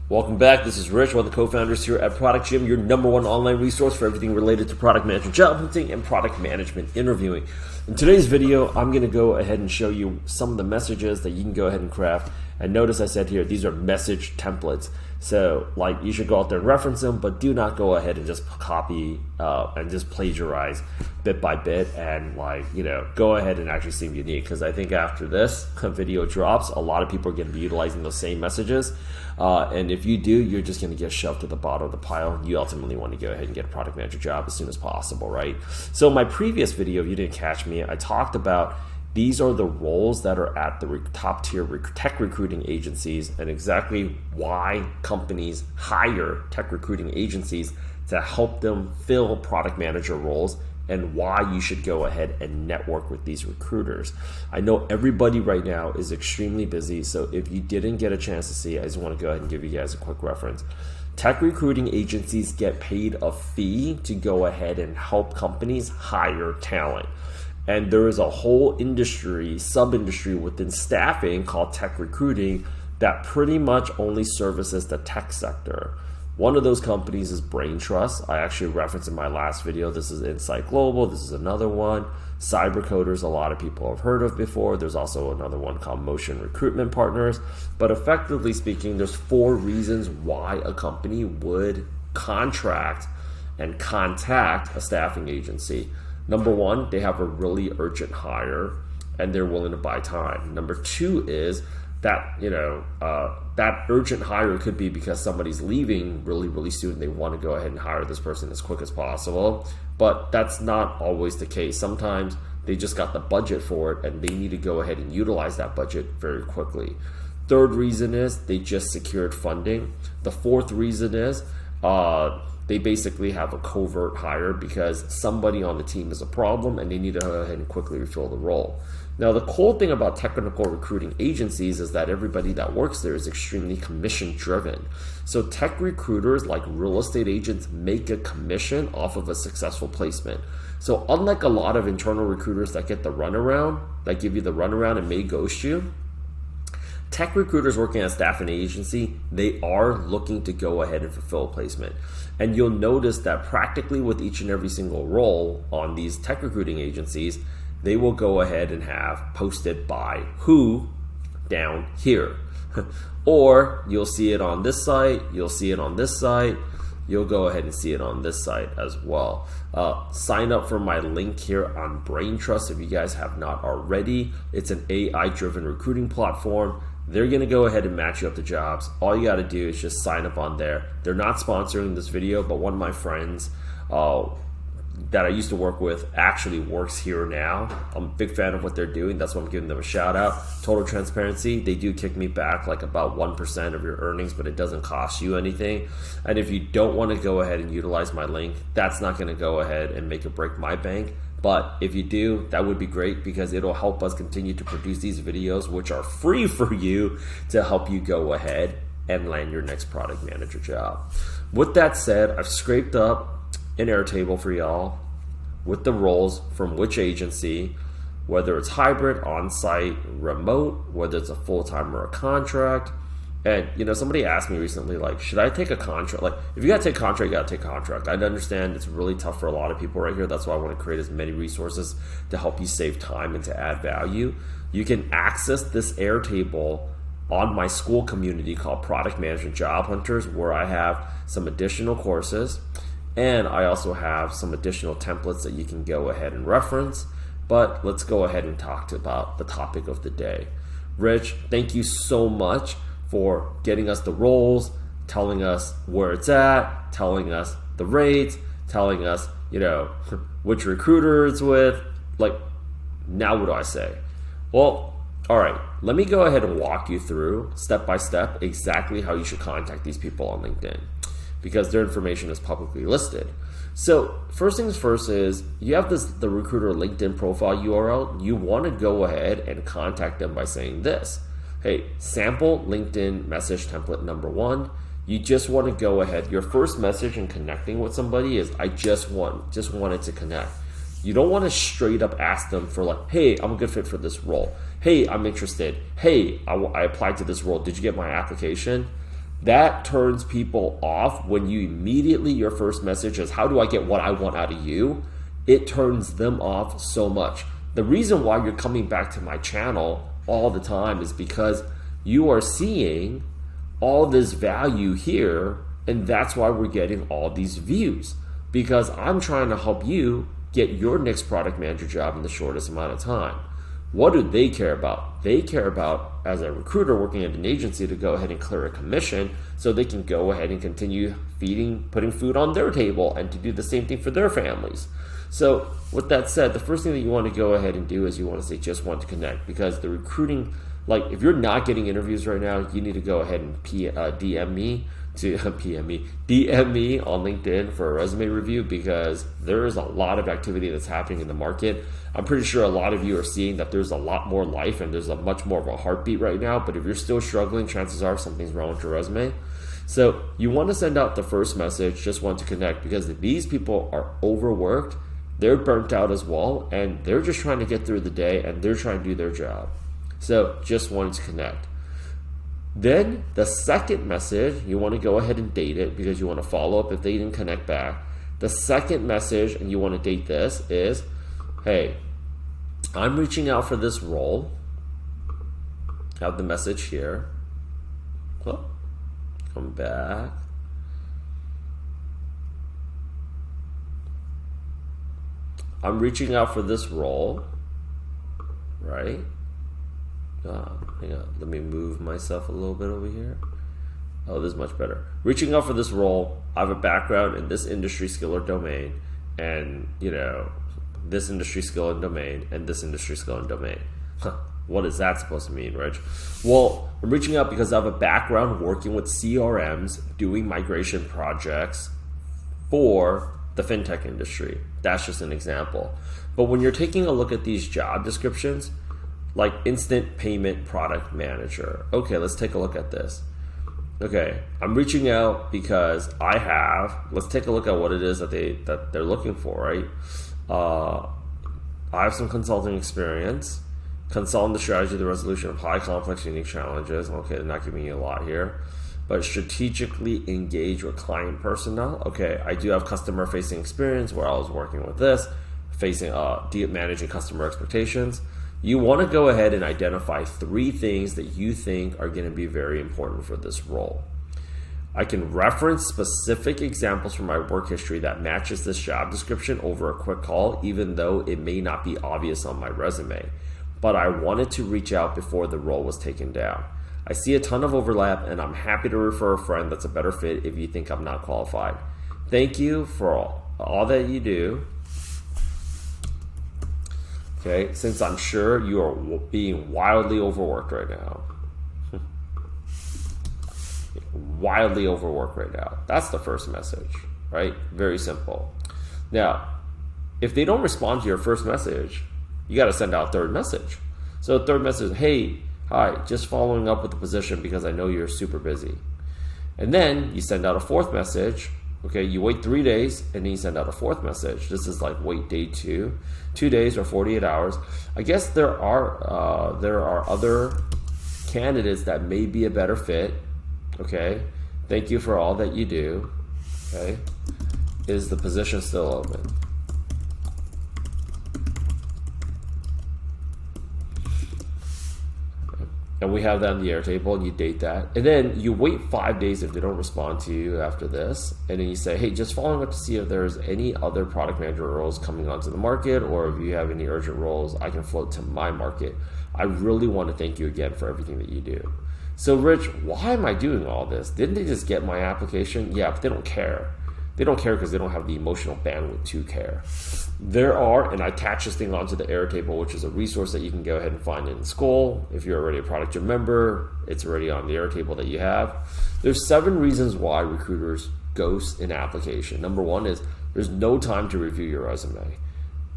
Welcome back. This is Rich, one of the co-founders here at Product Gym, your number one online resource for everything related to product management job hunting and product management interviewing. In today's video, I'm going to go ahead and show you some of the messages that you can go ahead and craft. And notice I said here, these are message templates. So like you should go out there and reference them, but do not go ahead and just copy and just plagiarize bit by bit and go ahead and actually see what you need. Because I think after this video drops, a lot of people are going to be utilizing those same messages. And if you do, you're just going to get shoved to the bottom of the pile. You ultimately want to go ahead and get a product manager job as soon as possible, right? So my previous video, if you didn't catch me, I talked about these are the roles that are at the top tier tech recruiting agencies and exactly why companies hire tech recruiting agencies to help them fill product manager roles and why you should go ahead and network with these recruiters. I know everybody right now is extremely busy, so if you didn't get a chance to see, I just want to go ahead and give you guys a quick reference. Tech recruiting agencies get paid a fee to go ahead and help companies hire talent. And there is a whole industry, sub-industry within staffing called tech recruiting that pretty much only services the tech sector. One of those companies is Braintrust. I actually referenced in my last video. This is Insight Global. This is another one. Cybercoders, a lot of people have heard of before. There's also another one called Motion Recruitment Partners. But effectively speaking, there's 4 reasons why a company would contract and contact a staffing agency. Number 1, they have a really urgent hire and they're willing to buy time. Number 2 is that that urgent hire could be because somebody's leaving really soon. They want to go ahead and hire this person as quick as possible, but that's not always the case. Sometimes they just got the budget for it and they need to go ahead and utilize that budget very quickly. Third reason is they just secured funding. The fourth reason is they basically have a covert hire because somebody on the team is a problem and they need to go ahead and quickly refill the role. Now, the cool thing about technical recruiting agencies is that everybody that works there is extremely commission driven. So tech recruiters, like real estate agents, make a commission off of a successful placement. So unlike a lot of internal recruiters that get the runaround, that give you the runaround and may ghost you, tech recruiters working at a staffing agency, they are looking to go ahead and fulfill a placement. And you'll notice that practically with each and every single role on these tech recruiting agencies, they will go ahead and have posted by who down here. Or you'll see it on this site, you'll see it on this site, you'll go ahead and see it on this site as well. Sign up for my link here on Braintrust if you guys have not already. It's an AI-driven recruiting platform. They're going to go ahead and match you up to jobs. All you got to do is just sign up on there. They're not sponsoring this video, but one of my friends that I used to work with actually works here now. I'm a big fan of what they're doing. That's why I'm giving them a shout out. Total transparency, they do kick me back like about 1% of your earnings, but it doesn't cost you anything. And if you don't want to go ahead and utilize my link, that's not going to go ahead and make or break my bank. But if you do, that would be great because it'll help us continue to produce these videos, which are free for you to help you go ahead and land your next product manager job. With that said, I've scraped up an Airtable for y'all with the roles from which agency, whether it's hybrid, on-site, remote, whether it's a full-time or a contract. And somebody asked me recently, like, should I take a contract? Like, if you gotta take a contract, you gotta take a contract. I understand it's really tough for a lot of people right here. That's why I want to create as many resources to help you save time and to add value. You can access this Airtable on my school community called Product Management Job Hunters, where I have some additional courses. And I also have some additional templates that you can go ahead and reference. But let's go ahead and talk about the topic of the day. Rich, thank you so much for getting us the roles, telling us where it's at, telling us the rates, telling us, which recruiter it's with. Like, now what do I say? Well, all right, let me go ahead and walk you through step by step exactly how you should contact these people on LinkedIn, because their information is publicly listed. So first things first is you have the recruiter LinkedIn profile URL. You want to go ahead and contact them by saying this. Hey, sample LinkedIn message template number 1. You just want to go ahead. Your first message in connecting with somebody is I just wanted to connect. You don't want to straight up ask them for like, hey, I'm a good fit for this role. Hey, I'm interested. Hey, I applied to this role. Did you get my application? That turns people off when you immediately, your first message is, how do I get what I want out of you? It turns them off so much. The reason why you're coming back to my channel all the time is because you are seeing all this value here, and that's why we're getting all these views, because I'm trying to help you get your next product manager job in the shortest amount of time. What do they care about? They care about, as a recruiter working at an agency, to go ahead and clear a commission so they can go ahead and continue putting food on their table, and to do the same thing for their families. So with that said, the first thing that you want to go ahead and do is you want to say, just want to connect, because the recruiting, like if you're not getting interviews right now, you need to go ahead and DM me on LinkedIn for a resume review, because there is a lot of activity that's happening in the market. I'm pretty sure a lot of you are seeing that there's a lot more life and there's a much more of a heartbeat right now. But if you're still struggling, chances are something's wrong with your resume. So you want to send out the first message, just want to connect, because these people are overworked, they're burnt out as well, and they're just trying to get through the day and they're trying to do their job. So just wanted to connect. Then the second message, you want to go ahead and date it, because you want to follow up if they didn't connect back. The second message, and you want to date this, is, hey, I'm reaching out for this role. Have the message here. Oh, come back. I'm reaching out for this role, right? Hang on, let me move myself a little bit over here. Oh, this is much better. Reaching out for this role, I have a background in this industry, skill, or domain, and this industry, skill, and domain, and this industry, skill, and domain. What is that supposed to mean, Rich? Well, I'm reaching out because I have a background working with CRMs, doing migration projects for the fintech industry. That's just an example. But when you're taking a look at these job descriptions, like instant payment product manager. Okay, let's take a look at this. Okay, I'm reaching out because let's take a look at what it is that they're looking for, right? I have some consulting experience, consult on the strategy, the resolution of high complex unique challenges. Okay, they're not giving you a lot here. But strategically engage with client personnel. Okay, I do have customer facing experience where I was working with this, managing customer expectations. You want to go ahead and identify 3 things that you think are going to be very important for this role. I can reference specific examples from my work history that matches this job description over a quick call, even though it may not be obvious on my resume. But I wanted to reach out before the role was taken down. I see a ton of overlap, and I'm happy to refer a friend that's a better fit if you think I'm not qualified. Thank you for all that you do. Okay, since I'm sure you are being wildly overworked right now. Wildly overworked right now. That's the first message, right? Very simple. Now, if they don't respond to your first message, you got to send out a third message. So third message, hey, hi, just following up with the position because I know you're super busy. And then you send out a fourth message. Okay, you wait 3 days and then you send out a fourth message. This is like wait day 2, 2 days or 48 hours. I guess there are other candidates that may be a better fit. Okay, thank you for all that you do. Okay, is the position still open? And we have that on the Airtable, and you date that. And then you wait 5 days if they don't respond to you after this. And then you say, hey, just following up to see if there's any other product manager roles coming onto the market, or if you have any urgent roles I can float to my market. I really want to thank you again for everything that you do. So Rich, why am I doing all this? Didn't they just get my application? Yeah, but they don't care. They don't care because they don't have the emotional bandwidth to care. There are, and I attach this thing onto the Airtable, which is a resource that you can go ahead and find in school. If you're already a Product Gym member, it's already on the Airtable that you have. There's 7 reasons why recruiters ghost an application. Number 1 is there's no time to review your resume.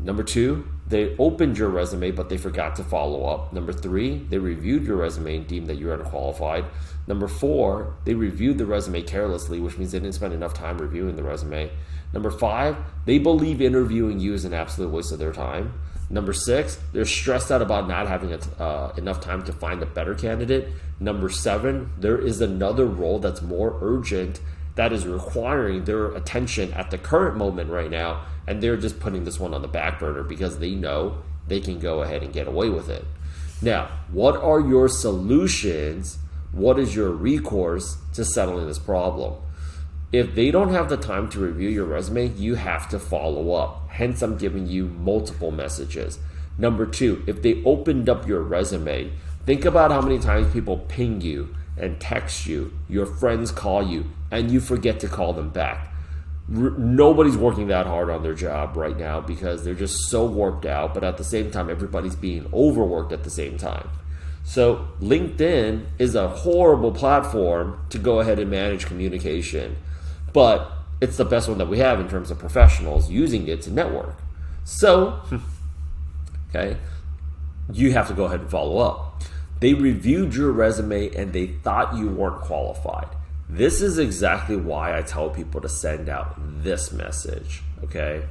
Number 2, they opened your resume, but they forgot to follow up. Number 3, they reviewed your resume and deemed that you're unqualified. Number 4, they reviewed the resume carelessly, which means they didn't spend enough time reviewing the resume. Number 5, they believe interviewing you is an absolute waste of their time. Number 6, they're stressed out about not having enough time to find a better candidate. Number 7, there is another role that's more urgent that is requiring their attention at the current moment right now, and they're just putting this one on the back burner because they know they can go ahead and get away with it. Now, what are your solutions? What is your recourse to settling this problem? If they don't have the time to review your resume, you have to follow up. Hence, I'm giving you multiple messages. Number 2, if they opened up your resume, think about how many times people ping you and text you, your friends call you, and you forget to call them back. Nobody's working that hard on their job right now because they're just so warped out, but at the same time, everybody's being overworked at the same time. So LinkedIn is a horrible platform to go ahead and manage communication, but it's the best one that we have in terms of professionals using it to network. So, okay, you have to go ahead and follow up. They reviewed your resume and they thought you weren't qualified. This is exactly why I tell people to send out this message, okay?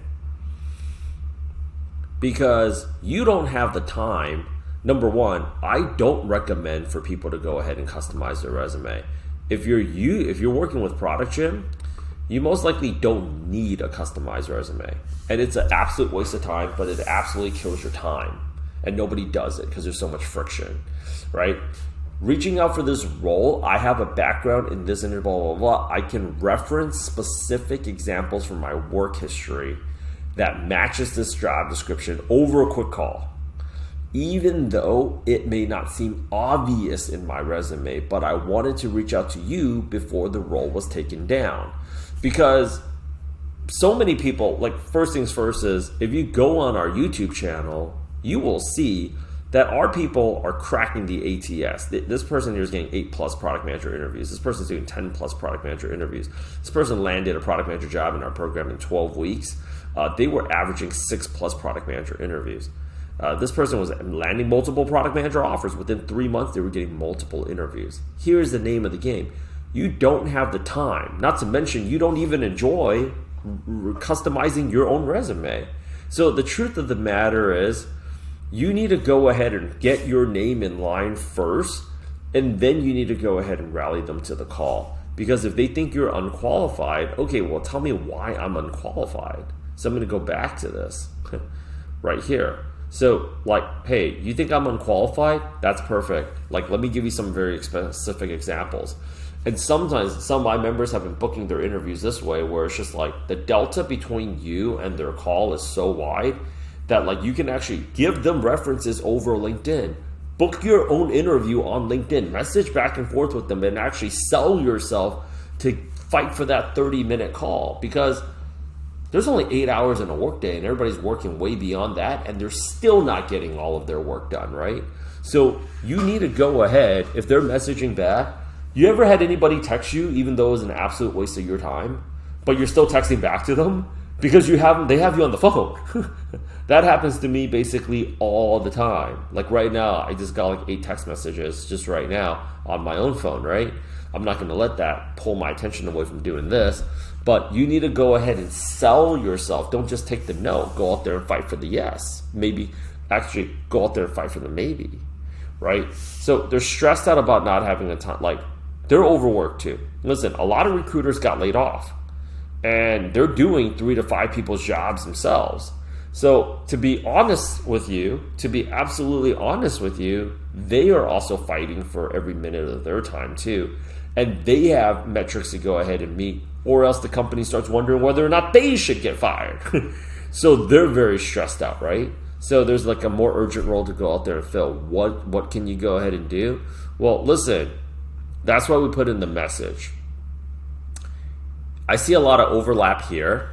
Because you don't have the time. Number 1, I don't recommend for people to go ahead and customize their resume. If you're working with Product Gym, you most likely don't need a customized resume. And it's an absolute waste of time, but it absolutely kills your time. And nobody does it because there's so much friction, right? Reaching out for this role, I have a background in this and blah, blah, blah. I can reference specific examples from my work history that matches this job description over a quick call. Even though it may not seem obvious in my resume, but I wanted to reach out to you before the role was taken down. Because so many people, like, first things first is, if you go on our YouTube channel, you will see that our people are cracking the ATS. This person here is getting 8+ product manager interviews. This person's doing 10+ product manager interviews. This person landed a product manager job in our program in 12 weeks. They were averaging 6+ product manager interviews. This person was landing multiple product manager offers. Within 3 months, they were getting multiple interviews. Here's the name of the game. You don't have the time. Not to mention, you don't even enjoy customizing your own resume. So the truth of the matter is, you need to go ahead and get your name in line first, and then you need to go ahead and rally them to the call. Because if they think you're unqualified, okay, well, tell me why I'm unqualified. So I'm going to go back to this right here. So, like, hey, you think I'm unqualified? That's perfect. Like, let me give you some very specific examples. And sometimes some of my members have been booking their interviews this way, where it's just like the delta between you and their call is so wide that, like, you can actually give them references over LinkedIn. Book your own interview on LinkedIn. Message back and forth with them and actually sell yourself to fight for that 30-minute call. Because there's only 8 hours in a workday and everybody's working way beyond that, and they're still not getting all of their work done, right? So you need to go ahead, if they're messaging back. You ever had anybody text you even though it was an absolute waste of your time, but you're still texting back to them because they have you on the phone? That happens to me basically all the time. Like right now, I just got like 8 text messages just right now on my own phone, right? I'm not going to let that pull my attention away from doing this. But you need to go ahead and sell yourself. Don't just take the no. Go out there and fight for the yes. Maybe actually go out there and fight for the maybe, right? So they're stressed out about not having a time. Like, they're overworked too. Listen, a lot of recruiters got laid off, and they're doing 3 to 5 people's jobs themselves. So to be honest with you, to be absolutely honest with you, they are also fighting for every minute of their time too. And they have metrics to go ahead and meet, or else the company starts wondering whether or not they should get fired. So they're very stressed out, right? So there's like a more urgent role to go out there and fill. What can you go ahead and do? Well, listen, that's why we put in the message. I see a lot of overlap here.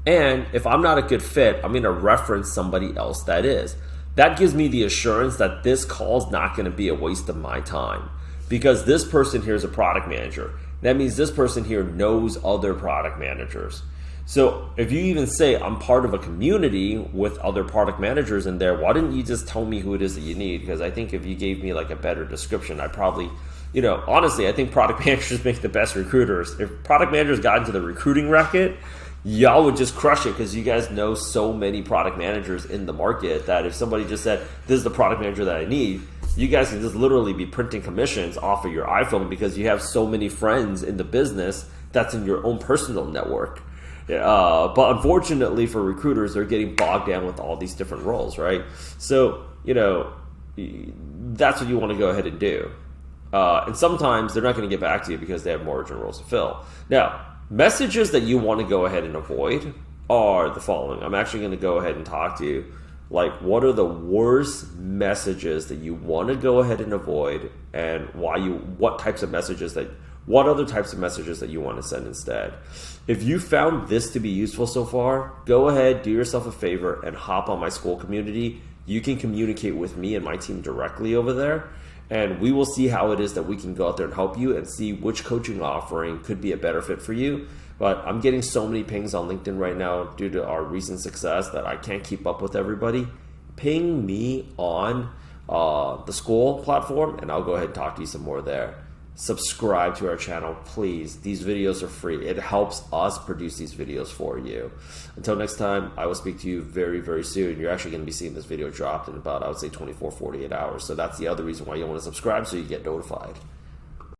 And if I'm not a good fit, I'm going to reference somebody else that is. That gives me the assurance that this call is not going to be a waste of my time. Because this person here is a product manager. That means this person here knows other product managers. So if you even say I'm part of a community with other product managers in there, why didn't you just tell me who it is that you need? Because I think if you gave me like a better description, I probably, honestly, I think product managers make the best recruiters. If product managers got into the recruiting racket, y'all would just crush it because you guys know so many product managers in the market that if somebody just said, this is the product manager that I need, you guys can just literally be printing commissions off of your iPhone because you have so many friends in the business that's in your own personal network. But unfortunately for recruiters, they're getting bogged down with all these different roles, right? So, that's what you want to go ahead and do. And sometimes they're not going to get back to you because they have more urgent roles to fill. Now, messages that you want to go ahead and avoid are the following. I'm actually going to go ahead and talk to you. Like, what are the worst messages that you want to go ahead and avoid, and what other types of messages that you want to send instead? If you found this to be useful so far, go ahead, do yourself a favor, and hop on my school community. You can communicate with me and my team directly over there, and we will see how it is that we can go out there and help you and see which coaching offering could be a better fit for you. But I'm getting so many pings on LinkedIn right now due to our recent success that I can't keep up with everybody. Ping me on the school platform, and I'll go ahead and talk to you some more there. Subscribe to our channel, please. These videos are free. It helps us produce these videos for you. Until next time, I will speak to you very, very soon. You're actually going to be seeing this video dropped in about, I would say, 24, 48 hours. So that's the other reason why you want to subscribe, so you get notified.